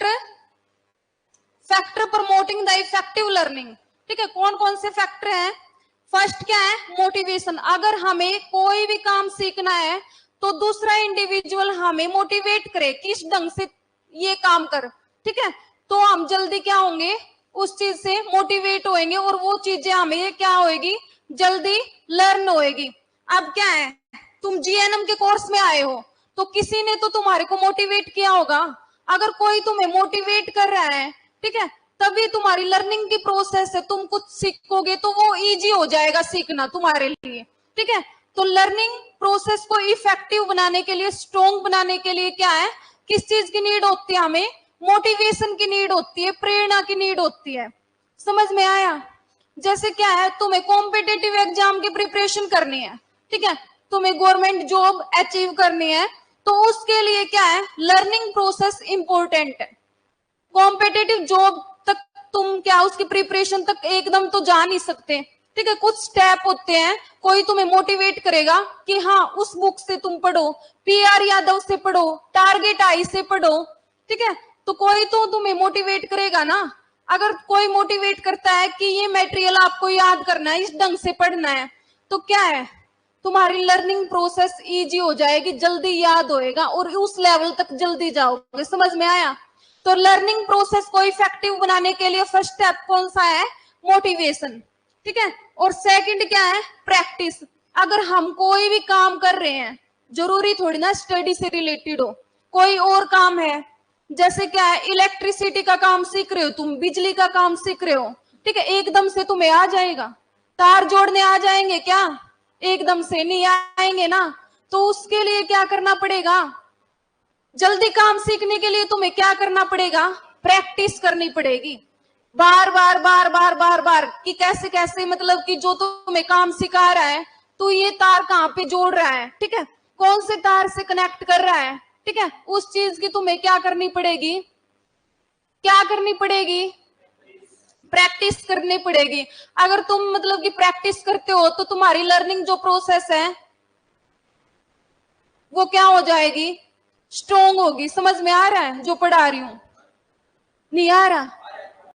Factor, factor promoting the effective learning. ठीक है, कौन कौन से फैक्टर हैं? फर्स्ट क्या है? मोटिवेशन। अगर हमें कोई भी काम सीखना है तो दूसरा इंडिविजुअल हमें मोटिवेट करे, किस ढंग से ये काम कर, ठीक है, तो हम जल्दी क्या होंगे, उस चीज से मोटिवेट होएंगे और वो चीजें हमें क्या होएगी, जल्दी लर्न होएगी। अब क्या है, तुम जीएनएम के कोर्स में आए हो तो किसी ने तो तुम्हारे को मोटिवेट किया होगा। अगर कोई तुम्हें मोटिवेट कर रहा है, ठीक है, तभी तुम्हारी लर्निंग की प्रोसेस है, तुम कुछ सीखोगे तो वो इजी हो जाएगा सीखना तुम्हारे लिए। ठीक है, तो लर्निंग प्रोसेस को इफेक्टिव बनाने के लिए, स्ट्रॉन्ग बनाने के लिए क्या है, किस चीज की नीड होती है हमें? मोटिवेशन की नीड होती है, प्रेरणा की नीड होती है। समझ में आया? जैसे क्या है, तुम्हें कॉम्पिटिटिव एग्जाम की प्रिपरेशन करनी है, ठीक है, तुम्हें गवर्नमेंट जॉब अचीव करनी है, तो उसके लिए क्या है, लर्निंग प्रोसेस इंपॉर्टेंट है। कॉम्पिटिटिव जॉब तक तुम क्या उसकी प्रिपरेशन तक एकदम तो जा नहीं सकते, ठीक है, कुछ स्टेप होते हैं, कोई तुम्हें मोटिवेट करेगा कि हाँ उस बुक से तुम पढ़ो, पीआर यादव से पढ़ो, टारगेट आई से पढ़ो, ठीक है, तो कोई तो तुम्हें मोटिवेट करेगा ना। अगर कोई मोटिवेट करता है कि ये मटेरियल आपको याद करना है, इस ढंग से पढ़ना है, तो क्या है, तुम्हारी लर्निंग प्रोसेस इजी हो जाएगी, जल्दी याद होएगा और उस लेवल तक जल्दी जाओगे। समझ में आया? तो लर्निंग प्रोसेस को इफेक्टिव बनाने के लिए फर्स्ट स्टेप कौन सा है? मोटिवेशन। ठीक है, और सेकंड क्या है? प्रैक्टिस। अगर हम कोई भी काम कर रहे हैं, जरूरी थोड़ी ना स्टडी से रिलेटेड हो, कोई और काम है, जैसे क्या है, इलेक्ट्रिसिटी का काम सीख रहे हो तुम, बिजली का काम सीख रहे हो, ठीक है, एकदम से तुम्हें आ जाएगा? तार जोड़ने आ जाएंगे क्या? एकदम से नहीं आएंगे ना। तो उसके लिए क्या करना पड़ेगा? जल्दी काम सीखने के लिए तुम्हें क्या करना पड़ेगा? प्रैक्टिस करनी पड़ेगी, बार बार बार बार बार बार, कि कैसे कैसे, मतलब कि जो तुम्हें काम सिखा रहा है, तो ये तार कहाँ पे जोड़ रहा है, ठीक है, कौन से तार से कनेक्ट कर रहा है, ठीक है, उस चीज की तुम्हें क्या करनी पड़ेगी, क्या करनी पड़ेगी? प्रैक्टिस करनी पड़ेगी। अगर तुम मतलब कि प्रैक्टिस करते हो तो तुम्हारी लर्निंग जो प्रोसेस है वो क्या हो जाएगी? स्ट्रोंग होगी। समझ में आ रहा है जो पढ़ा रही हूं? नहीं आ रहा?